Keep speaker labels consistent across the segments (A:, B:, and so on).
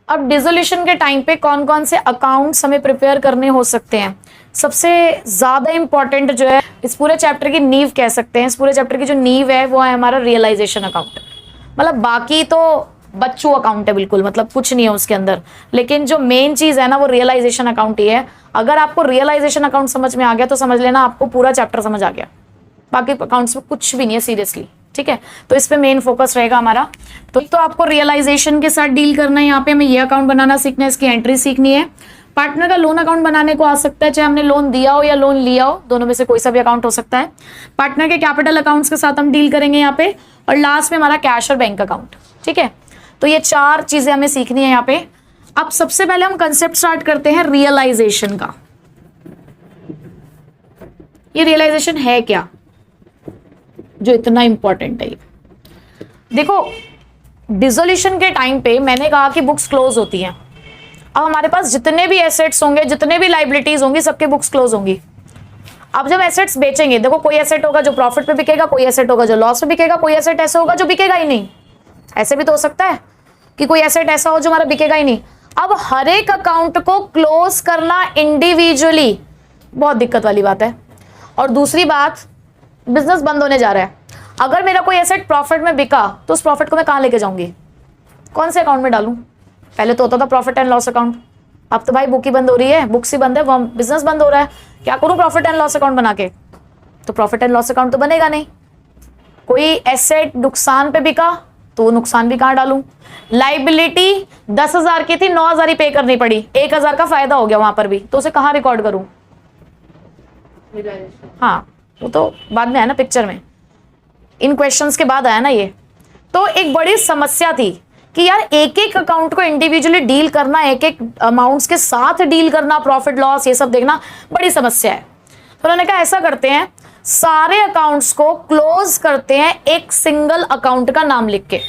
A: अब डिसोल्यूशन के टाइम पे कौन कौन से अकाउंट्स हमें प्रिपेयर करने हो सकते हैं? सबसे ज्यादा इंपॉर्टेंट जो है, इस पूरे चैप्टर की नींव कह सकते हैं, इस पूरे चैप्टर की जो नींव है वो है हमारा रियलाइजेशन अकाउंट। मतलब बाकी तो बच्चू अकाउंट है बिल्कुल, मतलब कुछ नहीं है उसके अंदर, लेकिन जो मेन चीज है ना वो रियलाइजेशन अकाउंट ही है। अगर आपको रियलाइजेशन अकाउंट समझ में आ गया तो समझ लेना आपको पूरा चैप्टर समझ आ गया, बाकी अकाउंट्स में कुछ भी नहीं है सीरियसली, ठीक है। तो इस पे मेन फोकस रहेगा हमारा। तो आपको रियलाइजेशन के साथ डील करना है, यहाँ पे हमें ये अकाउंट बनाना सीखना है, इसकी एंट्री सीखनी है। पार्टनर का लोन अकाउंट बनाने को आ सकता है, चाहे हमने लोन दिया हो या लोन लिया हो, दोनों में से कोई सा भी अकाउंट हो सकता है। पार्टनर के कैपिटल अकाउंट्स के साथ हम डील करेंगे यहाँ पे, और लास्ट में हमारा कैश और बैंक अकाउंट, ठीक है। तो ये 4 चीजें हमें सीखनी है यहाँ पे। अब सबसे पहले हम कंसेप्ट स्टार्ट करते हैं रियलाइजेशन का। ये रियलाइजेशन है क्या जो इतना इंपॉर्टेंट है? देखो, डिसोल्यूशन के टाइम पे मैंने कहा कि बुक्स क्लोज होती हैं। अब हमारे पास जितने भी एसेट्स होंगे, जितने भी लाइबिलिटीज होंगी, सबके बुक्स क्लोज होंगी। अब जब एसेट्स बेचेंगे, देखो कोई एसेट होगा जो प्रॉफिट पे बिकेगा, कोई एसेट होगा जो लॉस पे बिकेगा, कोई एसेट ऐसा होगा जो बिकेगा ही नहीं। ऐसे भी तो हो सकता है कि कोई एसेट ऐसा हो जो हमारा बिकेगा ही नहीं। अब हर एक अकाउंट को क्लोज करना इंडिविजुअली बहुत दिक्कत वाली बात है। और दूसरी बात, बिजनेस बंद होने जा रहा है। अगर मेरा कोई एसेट प्रॉफिट में बिका तो उस प्रॉफिट को मैं कहां लेके जाऊंगी, कौन से अकाउंट में डालूं? पहले तो होता था प्रॉफिट एंड लॉस अकाउंट, अब तो भाई बुक ही बंद हो रही है, बुक्स ही बंद है, बिजनेस बंद हो रहा है। क्या करूं प्रॉफिट एंड लॉस अकाउंट बना के? तो प्रॉफिट एंड लॉस अकाउंट तो बनेगा नहीं। कोई एसेट नुकसान पे बिका तो वो नुकसान भी कहां डालूं? लाइबिलिटी 10,000 की थी, 9,000 ही पे करनी पड़ी, 1,000 का फायदा हो गया वहां पर भी, तो उसे कहां रिकॉर्ड करूं? हाँ, वो तो बाद में है ना, पिक्चर में, इन क्वेश्चंस के बाद आया ना ये। तो एक बड़ी समस्या थी कि यार एक एक अकाउंट को इंडिविजुअली डील करना, एक एक अमाउंट्स के साथ डील करना, प्रॉफिट लॉस ये सब देखना बड़ी समस्या है। तो उन्होंने कहा ऐसा करते हैं, सारे अकाउंट्स को क्लोज करते हैं एक सिंगल अकाउंट का नाम लिख के।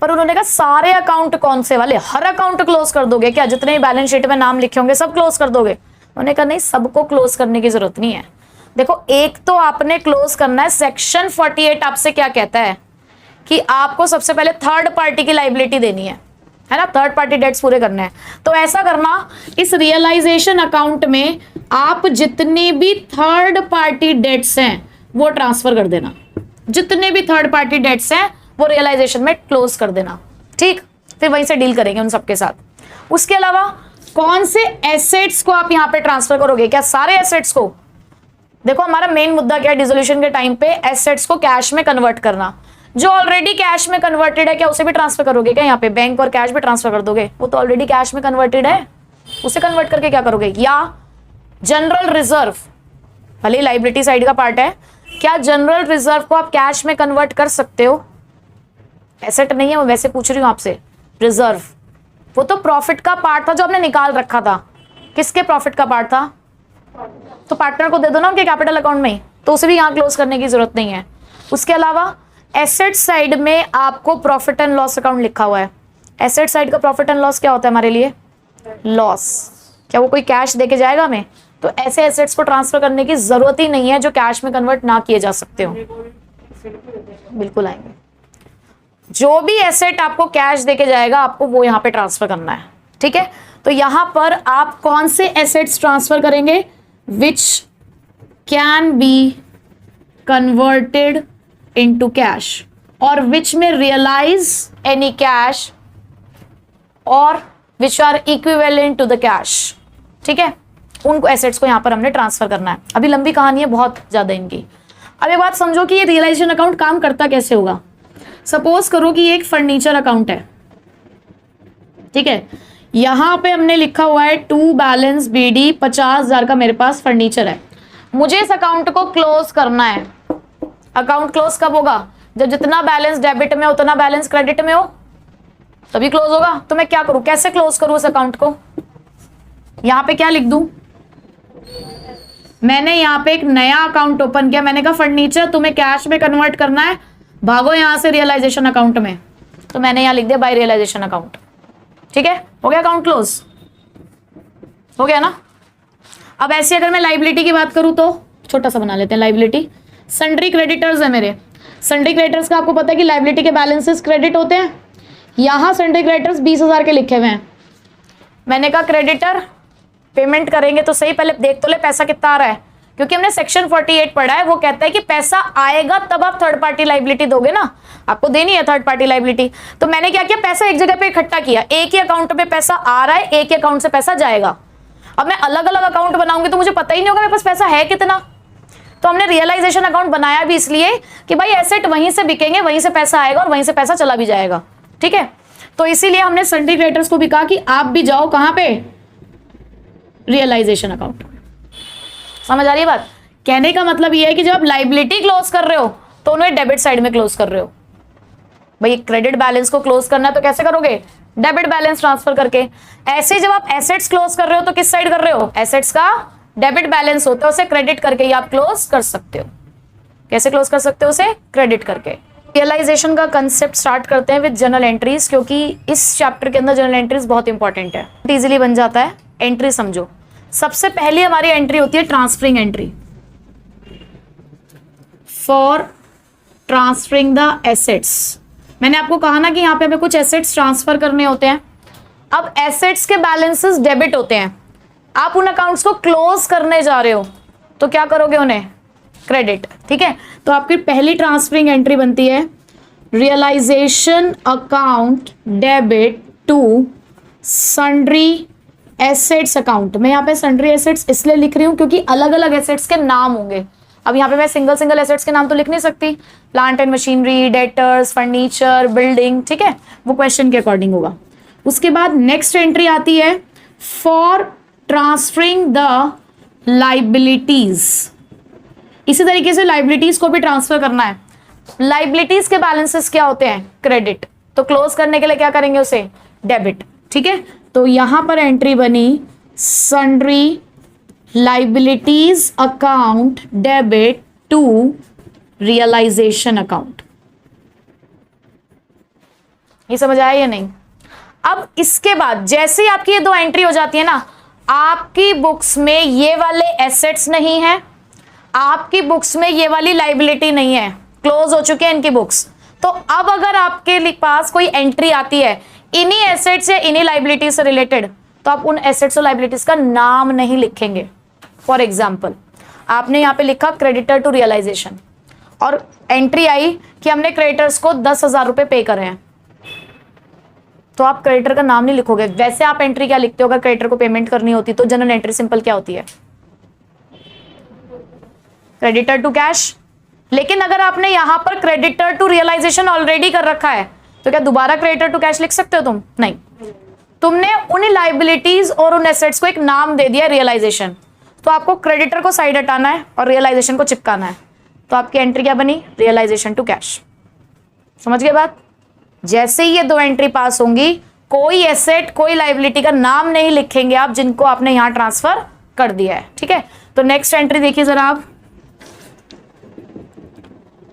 A: पर उन्होंने कहा सारे अकाउंट कौन से वाले? हर अकाउंट क्लोज कर दोगे क्या? जितने भी बैलेंस शीट में नाम लिखे होंगे सब क्लोज कर दोगे? उन्होंने कहा नहीं, सबको क्लोज करने की जरूरत नहीं है। देखो, एक तो आपने क्लोज करना है, सेक्शन 48 आपसे क्या कहता है कि आपको सबसे पहले थर्ड पार्टी की लाइबिलिटी देनी है ना, थर्ड पार्टी डेट्स पूरे करने हैं। तो ऐसा करना, इस रियलाइजेशन अकाउंट में आप जितनी भी थर्ड पार्टी डेट्स हैं वो ट्रांसफर कर देना, जितने भी थर्ड पार्टी डेट्स हैं वो रियलाइजेशन में क्लोज कर देना, ठीक। फिर वहीं से डील करेंगे उन सबके साथ। उसके अलावा कौन से एसेट्स को आप यहां पे ट्रांसफर करोगे? क्या सारे एसेट्स को? देखो, हमारा मेन मुद्दा क्या है डिसोल्यूशन के टाइम पे? एसेट्स को कैश में कन्वर्ट करना। जो ऑलरेडी कैश में कन्वर्टेड है क्या उसे भी ट्रांसफर करोगे क्या? यहाँ पे बैंक और कैश भी ट्रांसफर कर दोगे? वो तो ऑलरेडी कैश में कन्वर्टेड है, उसे कन्वर्ट करके क्या करोगे? या जनरल रिजर्व, भले लाइबिलिटी साइड का पार्ट है, क्या जनरल रिजर्व को आप कैश में कन्वर्ट कर सकते हो? एसेट नहीं है वो, वैसे पूछ रही हूं आपसे। रिजर्व वो तो प्रॉफिट का पार्ट था जो आपने निकाल रखा था। किसके प्रॉफिट का पार्ट था? तो पार्टनर को दे दो ना उनके कैपिटल अकाउंट में, तो उसे भी यहां क्लोज करने की जरूरत नहीं है। उसके अलावा एसेट साइड में आपको प्रॉफिट एंड लॉस अकाउंट लिखा हुआ है। एसेट साइड का प्रॉफिट एंड लॉस क्या होता है हमारे लिए? लॉस। क्या वो कोई कैश देके जाएगा हमें? तो ऐसे एसेट्स को ट्रांसफर करने की जरूरत ही नहीं है जो कैश में कन्वर्ट ना किए जा सकते हो। बिल्कुल आएंगे। जो भी एसेट आपको कैश देके जाएगा आपको वो यहां पे ट्रांसफर करना है, ठीक है। तो यहां पर आप कौन से एसेट्स ट्रांसफर करेंगे? Which can be converted into cash, और विच में रियलाइज एनी कैश, और which are equivalent to the cash, ठीक है। उन एसेट्स को यहां पर हमने ट्रांसफर करना है। अभी लंबी कहानी है बहुत ज्यादा इनकी। अब ये बात समझो कि ये रियलाइजेशन अकाउंट काम करता कैसे होगा। सपोज करो कि ये एक फर्नीचर अकाउंट है, ठीक है। यहां पे हमने लिखा हुआ है टू बैलेंस बीडी, 50,000 का मेरे पास फर्नीचर है। मुझे इस अकाउंट को क्लोज करना है। अकाउंट क्लोज कब होगा? जब जितना बैलेंस डेबिट में उतना बैलेंस क्रेडिट में हो, तभी क्लोज होगा। तो मैं क्या करूं, कैसे क्लोज करूं इस अकाउंट को? यहां पे क्या लिख दूं? मैंने यहां पे एक नया अकाउंट ओपन किया, मैंने कहा फर्नीचर तुम्हें कैश में कन्वर्ट करना है, भागो यहां से रियलाइजेशन अकाउंट में। तो मैंने यहां लिख दिया बाय रियलाइजेशन अकाउंट, ठीक है। हो गया अकाउंट क्लोज, हो गया ना। अब ऐसे अगर मैं लाइबिलिटी की बात करूं तो छोटा सा बना लेते हैं लाइबिलिटी। सन्ड्री क्रेडिटर्स है मेरे। सन्ड्री क्रेडिटर्स का आपको पता है कि लाइबिलिटी के बैलेंसेस क्रेडिट होते हैं। यहां सन्ड्री क्रेडिटर्स 20,000 के लिखे हुए हैं। मैंने कहा क्रेडिटर पेमेंट करेंगे तो सही, पहले देख तो ले पैसा कितना आ रहा है, क्योंकि हमने सेक्शन 48 पढ़ा है, वो कहता है कि पैसा आएगा तब आप थर्ड पार्टी लाइबिलिटी दोगे ना, आपको देनी है थर्ड पार्टी लाइबिलिटी। तो मैंने क्या किया, पैसा एक जगह पे इकट्ठा किया, एक ही अकाउंट पे पैसा आ रहा है, एक ही अकाउंट से पैसा जाएगा। अब मैं अलग अलग अकाउंट बनाऊंगी तो मुझे पता ही नहीं होगा मेरे पास पैसा है कितना। तो हमने रियलाइजेशन अकाउंट बनाया भी इसलिए कि भाई एसेट वहीं से बिकेंगे, वहीं से पैसा आएगा और वहीं से पैसा चला भी जाएगा, ठीक है। तो इसीलिए हमने सन्ड्री क्रेडिटर्स को भी कहा कि आप भी जाओ कहां पे, रियलाइजेशन अकाउंट। समझ आ रही है बात? कहने का मतलब यह है कि जब आप लाइबिलिटी क्लोज कर रहे हो तो उन्हें डेबिट साइड में क्लोज कर रहे हो। भाई क्रेडिट बैलेंस को क्लोज करना है तो कैसे करोगे, डेबिट बैलेंस ट्रांसफर करके। ऐसे जब आप एसेट्स क्लोज कर रहे हो तो किस साइड कर रहे हो, एसेट्स का डेबिट बैलेंस होता है, उसे क्रेडिट करके ही आप क्लोज कर सकते हो। कैसे क्लोज कर सकते हो, उसे क्रेडिट करके। रियलाइजेशन का कंसेप्ट स्टार्ट करते हैं विद जर्नल एंट्रीज, क्योंकि इस चैप्टर के अंदर जर्नल एंट्रीज बहुत इंपॉर्टेंट है, इजीली बन जाता है। एंट्री समझो, सबसे पहली हमारी एंट्री होती है transferring entry, for transferring the assets. मैंने आपको कहा ना कि यहां पे हमें कुछ एसेट्स ट्रांसफर करने होते हैं। अब एसेट्स के बैलेंसेस डेबिट होते हैं, आप उन अकाउंट्स को क्लोज करने जा रहे हो तो क्या करोगे, उन्हें क्रेडिट, ठीक है। तो आपकी पहली ट्रांसफरिंग एंट्री बनती है realisation account debit to sundry assets account. मैं यहाँ पे सन्ड्री एसेट्स इसलिए लिख रही हूँ क्योंकि अलग अलग एसेट्स के नाम होंगे। अब यहाँ पे मैं सिंगल सिंगल एसेट्स के नाम तो लिख नहीं सकती, plant and machinery, debtors, furniture, building, ठीक है, वो क्वेश्चन के अकॉर्डिंग होगा। उसके बाद नेक्स्ट एंट्री आती है फॉर ट्रांसफरिंग द लाइबिलिटीज। इसी तरीके से लाइबिलिटीज को भी ट्रांसफर करना है। लाइबिलिटीज के बैलेंसेस क्या होते हैं, क्रेडिट, तो क्लोज करने के लिए क्या करेंगे, उसे डेबिट, ठीक है। तो यहां पर एंट्री बनी sundry liabilities account debit to realisation account. ये समझ आया या नहीं? अब इसके बाद जैसे ही आपकी ये दो एंट्री हो जाती है ना, आपकी बुक्स में ये वाले एसेट्स नहीं है, आपकी बुक्स में ये वाली लाइबिलिटी नहीं है, क्लोज हो चुके हैं इनकी बुक्स। तो अब अगर आपके पास कोई एंट्री आती है इन्हीं एसेट्स या इन्हीं लाइबिलिटी से रिलेटेड, तो आप उन एसेट्स और लाइबिलिटीज का नाम नहीं लिखेंगे। फॉर एग्जाम्पल आपने यहां पे लिखा क्रेडिटर टू रियलाइजेशन और एंट्री आई कि हमने क्रेडिटर्स को 10,000 रुपए पे करे हैं, तो आप क्रेडिटर का नाम नहीं लिखोगे। वैसे आप एंट्री क्या लिखते हो, अगर क्रेडिटर को पेमेंट करनी होती तो जनरल एंट्री सिंपल क्या होती है, क्रेडिटर टू कैश। लेकिन अगर आपने यहां पर क्रेडिटर टू रियलाइजेशन ऑलरेडी कर रखा है तो क्या दोबारा क्रेडिटर टू कैश लिख सकते हो तुम? नहीं, तुमने उन लाइबिलिटीज और उन एसेट्स को एक नाम दे दिया रियलाइजेशन, तो आपको क्रेडिटर को साइड हटाना है और रियलाइजेशन को चिपकाना है। तो आपकी एंट्री क्या बनी, रियलाइजेशन टू कैश। समझ गए बात? जैसे ही ये दो एंट्री पास होंगी, कोई एसेट कोई लाइबिलिटी का नाम नहीं लिखेंगे आप जिनको आपने यहां ट्रांसफर कर दिया है, ठीक है। तो नेक्स्ट एंट्री देखिए जरा आप,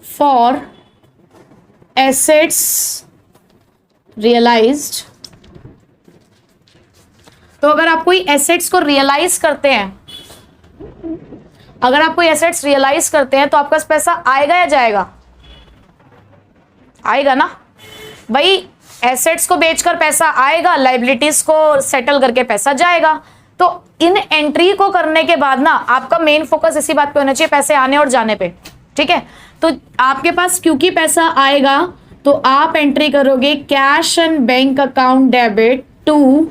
A: फॉर एसेट्स रियलाइज्ड। तो अगर आप कोई एसेट्स को रियलाइज करते हैं, अगर आप कोई एसेट्स रियलाइज करते हैं तो आपका पैसा आएगा या जाएगा? आएगा ना भाई, एसेट्स को बेचकर पैसा आएगा, लाइबिलिटीज को सेटल करके पैसा जाएगा। तो इन एंट्री को करने के बाद ना आपका मेन फोकस इसी बात पे होना चाहिए, पैसे आने और जाने पे, ठीक है। तो आपके पास क्योंकि पैसा आएगा तो आप एंट्री करोगे cash and bank account debit to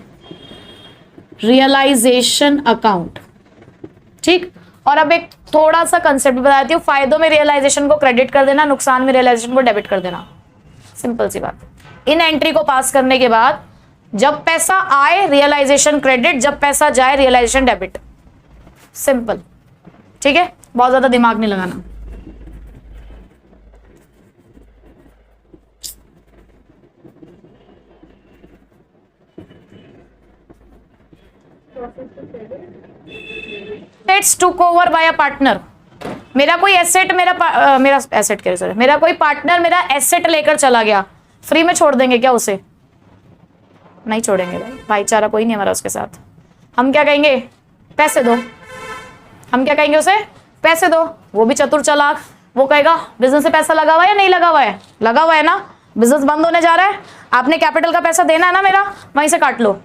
A: realisation account, ठीक। और अब एक थोड़ा सा कंसेप्ट बताती हूँ, फायदों में रियलाइजेशन को क्रेडिट कर देना, नुकसान में रियलाइजेशन को डेबिट कर देना, सिंपल सी बात। इन एंट्री को पास करने के बाद जब पैसा आए रियलाइजेशन क्रेडिट, जब पैसा जाए रियलाइजेशन डेबिट, सिंपल, ठीक है, बहुत ज्यादा दिमाग नहीं लगाना। Assets took over by a partner. मेरा कोई एसेट मेरा कोई पार्टनर मेरा एसेट लेकर चला गया, फ्री में छोड़ देंगे क्या उसे? नहीं छोड़ेंगे भाई, भाईचारा कोई नहीं हमारा उसके साथ। हम क्या कहेंगे, पैसे दो। हम क्या कहेंगे उसे, पैसे दो। वो भी चतुर चालाक, वो कहेगा बिजनेस से पैसा लगा हुआ है या नहीं लगा हुआ है? लगा हुआ है ना, बिजनेस बंद होने जा रहा है, आपने कैपिटल का पैसा देना है ना मेरा, वहीं से काट लो।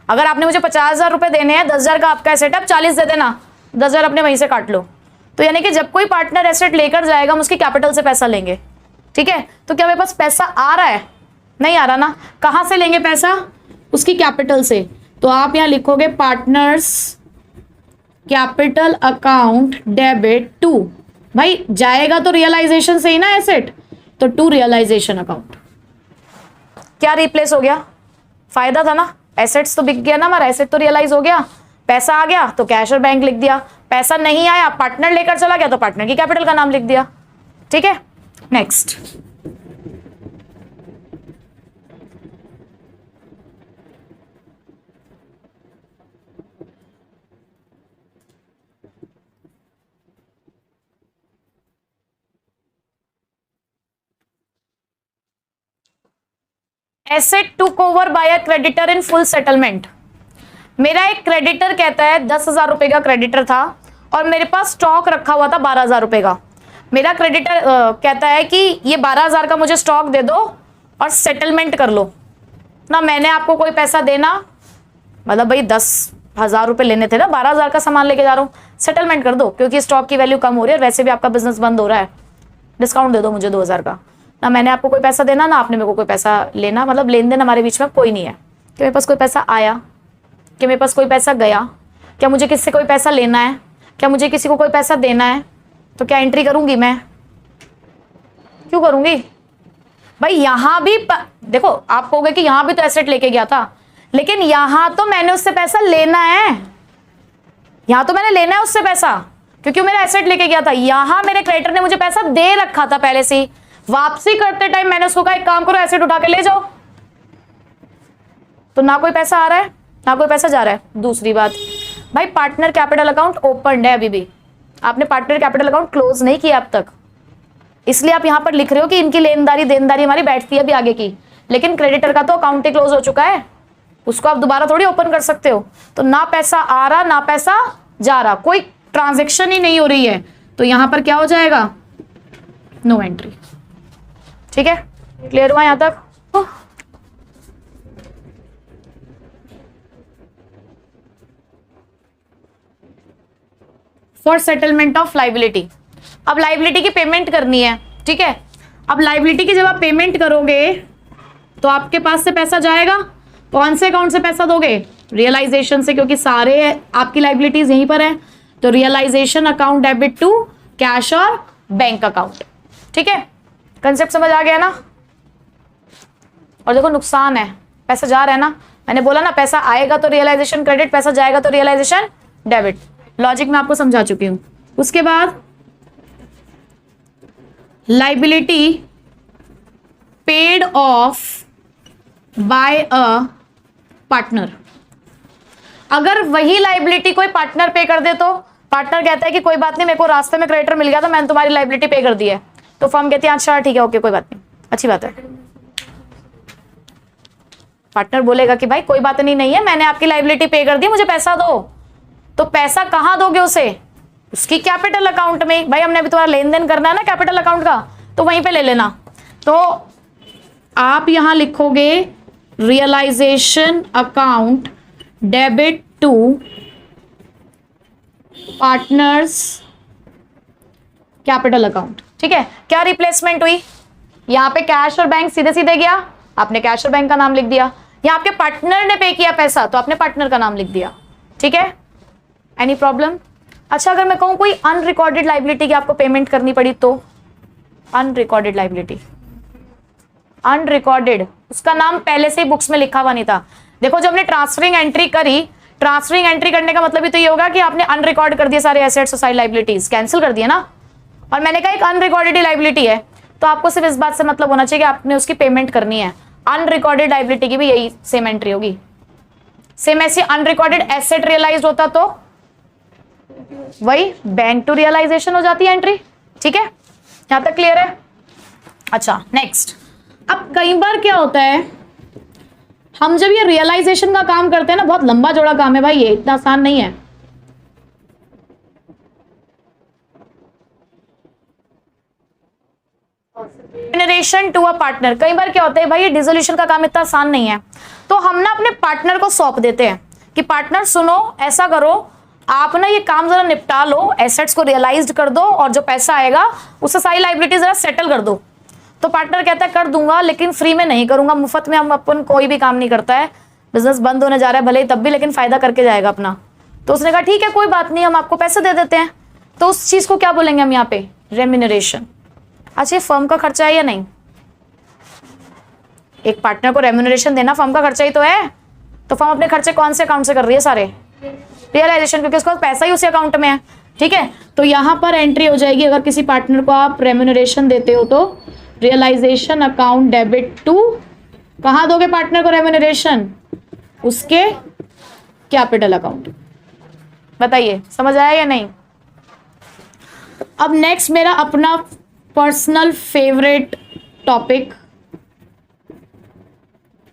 A: अगर आपने मुझे 50,000 रुपए देने हैं, 10,000 का आपका एसेट है, 40 दे देना, 10,000 अपने वहीं से काट लो। तो यानी कि जब कोई पार्टनर एसेट लेकर जाएगा हम उसकी कैपिटल से पैसा लेंगे, ठीक है। तो क्या मेरे पास पैसा आ रहा है? नहीं आ रहा ना। कहां से लेंगे पैसा? उसकी कैपिटल से। तो आप यहां लिखोगे partners capital account debit to, भाई जाएगा तो रियलाइजेशन से ही ना एसेट, तो टू रियलाइजेशन अकाउंट। क्या रिप्लेस हो गया? फायदा था ना, एसेट्स तो बिक गया ना हमारा, एसेट तो रियलाइज हो गया, पैसा आ गया तो कैश और बैंक लिख दिया, पैसा नहीं आया पार्टनर लेकर चला गया तो पार्टनर की कैपिटल का नाम लिख दिया, ठीक है। Next, asset took over by a creditor in full settlement. मेरा एक क्रेडिटर कहता है 10,000 रुपए का क्रेडिटर था और मेरे पास स्टॉक रखा हुआ था 12,000 रुपए का। मेरा क्रेडिटर कहता है कि ये 12,000 का मुझे स्टॉक दे दो और सेटलमेंट कर लो ना, मैंने आपको कोई पैसा देना, मतलब भाई 10,000 रुपए लेने थे ना, 12,000 का सामान लेके जा रहा हूँ, सेटलमेंट कर दो क्योंकि स्टॉक की वैल्यू कम हो रही है, वैसे भी आपका बिजनेस बंद हो रहा है, डिस्काउंट दे दो मुझे 2,000 का। ना मैंने आपको कोई पैसा देना ना आपने मेरे को कोई पैसा लेना, मतलब लेन देन हमारे बीच में कोई नहीं है। कि मेरे पास कोई पैसा आया, कि मेरे पास कोई पैसा गया, क्या मुझे किससे कोई पैसा लेना है, क्या मुझे किसी को कोई पैसा देना है, तो क्या एंट्री करूंगी मैं? क्यों करूंगी भाई? यहां भी देखो, आप कहोगे कि यहां भी तो एसेट लेके गया था, लेकिन यहां तो मैंने उससे पैसा लेना है, यहां तो मैंने लेना है उससे पैसा क्योंकि मेरा एसेट लेके गया था। यहां मेरे क्रेडिटर ने मुझे पैसा दे रखा था पहले से ही, वापसी करते टाइम मैंने उसको कहा एक काम करो एसेट उठा के ले जाओ, तो ना कोई पैसा आ रहा है ना कोई पैसा जा रहा है। दूसरी बात भाई, पार्टनर कैपिटल अकाउंट ओपन है, अभी भी आपने पार्टनर कैपिटल अकाउंट क्लोज नहीं किया अब तक, इसलिए आप यहां पर लिख रहे हो कि इनकी लेनदारी देनदारी हमारी बैठती है अभी आगे की, लेकिन क्रेडिटर का तो अकाउंट ही क्लोज हो चुका है, उसको आप दोबारा थोड़ी ओपन कर सकते हो। तो ना पैसा आ रहा ना पैसा जा रहा, कोई ट्रांजेक्शन ही नहीं हो रही है, तो यहां पर क्या हो जाएगा? No entry. ठीक है, क्लियर हुआ यहां तक? फॉर सेटलमेंट ऑफ लाइबिलिटी, अब लाइबिलिटी की पेमेंट करनी है, ठीक है। अब लाइबिलिटी की जब आप पेमेंट करोगे तो आपके पास से पैसा जाएगा, कौन से अकाउंट से पैसा दोगे? रियलाइजेशन से, क्योंकि सारे आपकी लाइबिलिटीज यहीं पर हैं, तो realisation account debit to cash और बैंक अकाउंट, ठीक है। कंसेप्ट समझ आ गया ना? और देखो नुकसान है, पैसा जा रहा है ना, मैंने बोला ना पैसा आएगा तो रियलाइजेशन क्रेडिट, पैसा जाएगा तो रियलाइजेशन डेबिट, लॉजिक मैं आपको समझा चुकी हूं। उसके बाद liability paid off by a partner, अगर वही लाइबिलिटी कोई पार्टनर पे कर दे तो पार्टनर कहता है कि कोई बात नहीं, मेरे को रास्ते में क्रेडिटर मिल गया था, मैंने तुम्हारी लाइबिलिटी पे कर दी है, तो फर्म कहती है अच्छा ठीक है ओके कोई बात नहीं, अच्छी बात है। पार्टनर बोलेगा कि भाई कोई बात नहीं है, मैंने आपकी लाइबिलिटी पे कर दी, मुझे पैसा दो, तो पैसा कहां दोगे उसे? उसकी कैपिटल अकाउंट में। भाई हमने अभी तुम्हारा लेन देन करना है ना कैपिटल अकाउंट का, तो वहीं पे ले लेना। तो आप यहां लिखोगे realisation account debit to partners capital account, ठीक है। क्या रिप्लेसमेंट हुई? यहां पे कैश और बैंक सीधे सीधे गया, आपने कैश और बैंक का नाम लिख दिया। यहां आपके पार्टनर ने पे किया पैसा तो आपने पार्टनर का नाम लिख दिया, ठीक है। Any problem? अच्छा, अगर मैं कहूं कोई अनरिकॉर्डेड लाइबिलिटी की आपको पेमेंट करनी पड़ी तो? अनरिकॉर्डेड लाइबिलिटी, अनरिकॉर्डेड, उसका नाम पहले से ही बुक्स में लिखा हुआ नहीं था। देखो जब हमने ट्रांसफरिंग एंट्री करी, ट्रांसफरिंग एंट्री करने का मतलब ही तो ये होगा कि आपने अनरिकॉर्ड कर दिए सारे एसेट्स और सारी लाइबिलिटीज, कैंसिल कर दिए ना। और मैंने कहा एक अनरिकॉर्डेड लाइबिलिटी है, तो आपको सिर्फ इस बात से मतलब होना चाहिए कि आपने उसकी पेमेंट करनी है। अनरिकॉर्डेड लाइबिलिटी की भी यही सेम एंट्री होगी। सेम ऐसे अनरिकॉर्डेड एसेट रियलाइज होता तो वही बैंक टू रियलाइजेशन हो जाती है एंट्री, ठीक है। यहां तक क्लियर है? अच्छा नेक्स्ट, अब कई बार क्या होता है, हम जब ये रियलाइजेशन का काम करते हैं ना, बहुत लंबा चौड़ा काम है भाई, ये इतना आसान नहीं है। Remuneration to a partner. कई बार क्या होता है भाई, ये डिसोल्यूशन का काम इतना आसान नहीं है, तो हम ना अपने पार्टनर को सौंप देते हैं कि पार्टनर सुनो, ऐसा करो, आप ना ये काम जरा निपटा लो, एसेट्स को रियलाइज कर दो और जो पैसा आएगा उससे सारी लाइबिलिटी जरा सेटल कर दो। तो पार्टनर कहता है कर दूंगा, लेकिन फ्री में नहीं करूंगा, मुफ्त में हम अपन कोई भी काम नहीं करता है, बिजनेस बंद होने जा रहा है भले ही तब भी, लेकिन फायदा करके जाएगा अपना। तो उसने कहा ठीक है कोई बात नहीं, हम आपको पैसे दे देते हैं। तो उस चीज को क्या बोलेंगे हम यहाँ पे, रेम्यूनरेशन। अच्छा, ये फर्म का खर्चा है या नहीं? एक पार्टनर को रेम्यूनरेशन देना फर्म का खर्चा ही तो है। तो फर्म अपने खर्चे कौन से अकाउंट से कर रही है? सारे रियलाइजेशन, क्योंकि उसका पैसा ही उसी अकाउंट में है। ठीक है, तो यहां पर एंट्री हो जाएगी, अगर किसी पार्टनर को आप रेम्यूनरेशन देते हो तो रियलाइजेशन अकाउंट डेबिट टू, कहां दोगे पार्टनर को रेम्यूनरेशन? उसके कैपिटल अकाउंट। बताइए समझ आया या नहीं? अब नेक्स्ट मेरा अपना पर्सनल फेवरेट टॉपिक,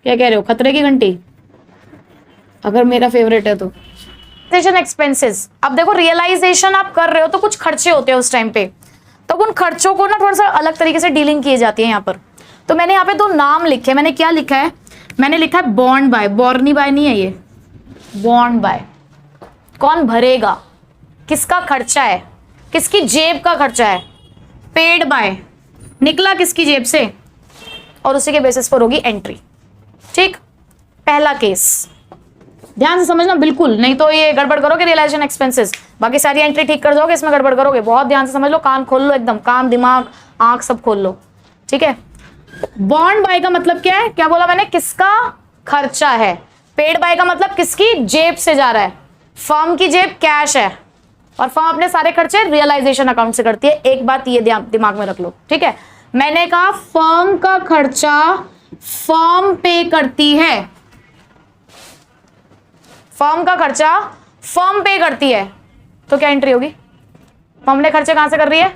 A: क्या कह रहे हो, खतरे की घंटी? अगर मेरा फेवरेट है तो एक्सपेंसेस। अब देखो रियलाइजेशन आप कर रहे हो तो कुछ खर्चे होते हैं उस टाइम पे, तो उन खर्चों को ना थोड़ा सा अलग तरीके से डीलिंग की जाती है यहाँ पर। तो मैंने यहाँ पे दो नाम लिखे। मैंने क्या लिखा है? मैंने लिखा है बॉन्ड बाय, बॉर्नी बाय नहीं है ये, बॉन्ड बाय। कौन भरेगा, किसका खर्चा है, किसकी जेब का खर्चा है? पेड बाय, निकला किसकी जेब से, और उसी के बेसिस पर होगी एंट्री। ठीक, पहला केस ध्यान से समझना बिल्कुल, नहीं तो ये गड़बड़ करोगे रियलाइजेशन एक्सपेंसेस, बाकी सारी एंट्री ठीक कर जाओगे, इसमें गड़बड़ करोगे। बहुत ध्यान से समझ लो, कान खोल लो एकदम, कान दिमाग आंख सब खोल लो। ठीक है, बॉन्ड बाय का मतलब क्या है? क्या बोला मैंने? किसका खर्चा है। पेड बाय का मतलब किसकी जेब से जा रहा है। फर्म की जेब कैश है और फर्म अपने सारे खर्चे रियलाइजेशन अकाउंट से करती है। एक बात ये दिमाग में रख लो। ठीक है, मैंने कहा फर्म का खर्चा फर्म पे करती है, फर्म का खर्चा फर्म पे करती है, तो क्या एंट्री होगी? फर्म ने खर्चे कहां से कर रही है?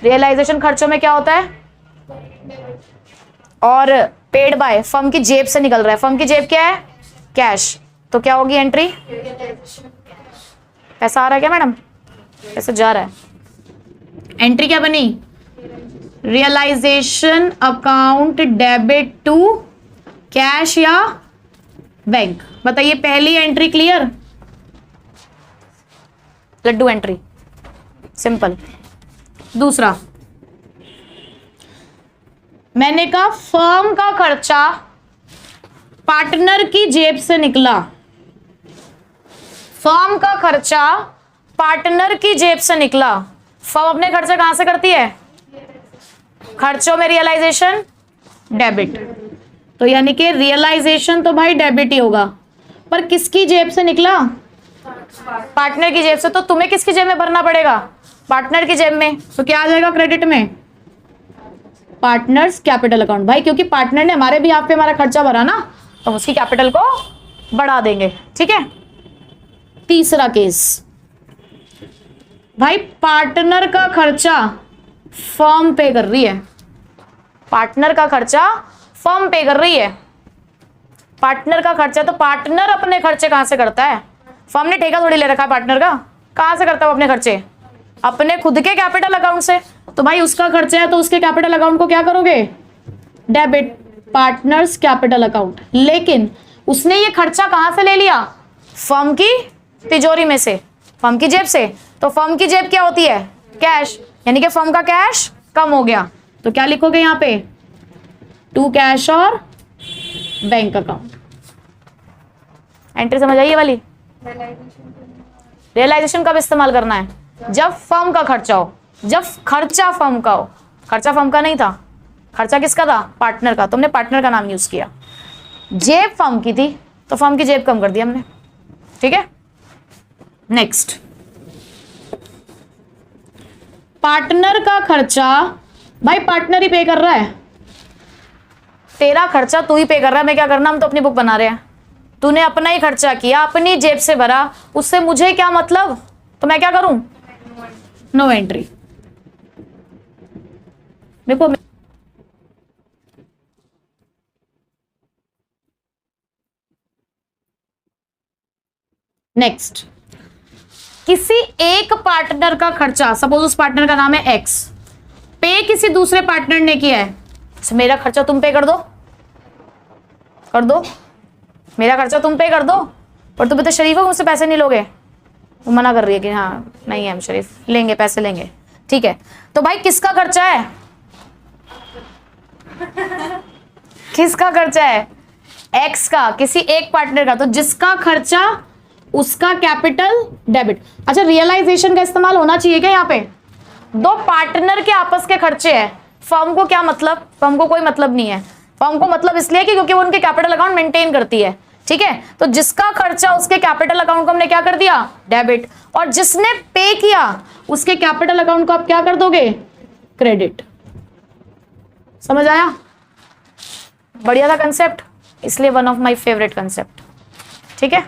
A: रियलाइजेशन खर्चों में क्या होता है? और पेड बाय फर्म की जेब से निकल रहा है। फर्म की जेब क्या है? कैश। तो क्या होगी एंट्री? पैसा आ रहा है क्या मैडम? पैसा जा रहा है। एंट्री क्या बनी? Realisation account debit to cash या बैंक। बताइए पहली एंट्री क्लियर? लड्डू एंट्री सिंपल। दूसरा मैंने कहा फर्म का खर्चा पार्टनर की जेब से निकला, फर्म का खर्चा पार्टनर की जेब से निकला। फर्म अपने खर्चे कहां से करती है? खर्चों में रियलाइजेशन डेबिट, तो यानी कि रियलाइजेशन तो भाई डेबिट ही होगा, पर किसकी जेब से निकला? पार्टनर की जेब से। तो तुम्हें किसकी जेब में भरना पड़ेगा? पार्टनर की जेब में। तो क्या आ जाएगा क्रेडिट में? Partners capital account. भाई क्योंकि पार्टनर ने हमारे भी आप पे हमारा खर्चा भरा ना, तो उसकी कैपिटल को बढ़ा देंगे। ठीक है, तीसरा केस, भाई पार्टनर का खर्चा फर्म पे कर रही है, पार्टनर का खर्चा फर्म पे कर रही है। पार्टनर का खर्चा, तो पार्टनर अपने खर्चे कहां से करता है? फर्म ने ठेका थोड़ी ले रखा है पार्टनर का, कहां से करता है वो अपने खर्चे? अपने खुद के कैपिटल अकाउंट से। तो भाई उसका खर्चा है तो उसके कैपिटल अकाउंट को क्या करोगे? Debit, partners capital account. लेकिन उसने ये खर्चा कहां से ले लिया? फर्म की तिजोरी में से, फर्म की जेब से। तो फर्म की जेब क्या होती है? कैश, यानी कि फर्म का कैश कम हो गया। तो क्या लिखोगे यहाँ पे? टू कैश और बैंक अकाउंट। एंट्री समझ आई वाली? रियलाइजेशन कब इस्तेमाल करना है? जब फर्म का खर्चा हो, जब खर्चा फर्म का हो। खर्चा फर्म का नहीं था, खर्चा किसका था? पार्टनर का। तुमने पार्टनर का नाम यूज किया। जेब फर्म की थी तो फर्म की जेब कम कर दी हमने। ठीक है, नेक्स्ट, पार्टनर का खर्चा, भाई पार्टनर ही पे कर रहा है, तेरा खर्चा तू ही पे कर रहा है, मैं क्या करना, हम तो अपनी बुक बना रहे हैं। तूने अपना ही खर्चा किया, अपनी जेब से भरा, उससे मुझे क्या मतलब? तो मैं क्या करूं? No entry. देखो नेक्स्ट, किसी एक पार्टनर का खर्चा, सपोज उस पार्टनर का नाम है एक्स, पे किसी दूसरे पार्टनर ने किया है, तो मेरा खर्चा तुम पे कर दो, मेरा खर्चा तुम पे कर दो, और तुम तो शरीफ हो, मुझसे पैसे नहीं लोगे। वो मना कर रही है कि हाँ नहीं है हम शरीफ, लेंगे पैसे लेंगे, ठीक है। तो भाई किसका खर्चा है, किसका खर्चा है, एक्स का, किसी एक पार्टनर का। तो जिसका खर्चा उसका कैपिटल डेबिट। अच्छा, रियलाइजेशन का इस्तेमाल होना चाहिए क्या यहाँ पे? दो पार्टनर के आपस के खर्चे हैं, फर्म को क्या मतलब, फर्म को कोई मतलब नहीं है। फर्म को मतलब इसलिए कि क्योंकि वो उनके कैपिटल अकाउंट मेंटेन करती है, ठीक है। तो जिसका खर्चा उसके कैपिटल अकाउंट को हमने क्या कर दिया, डेबिट, और जिसने पे किया उसके कैपिटल अकाउंट को आप क्या कर दोगे, क्रेडिट। समझ आया? बढ़िया था कंसेप्ट, इसलिए one of my favourite concept, ठीक है।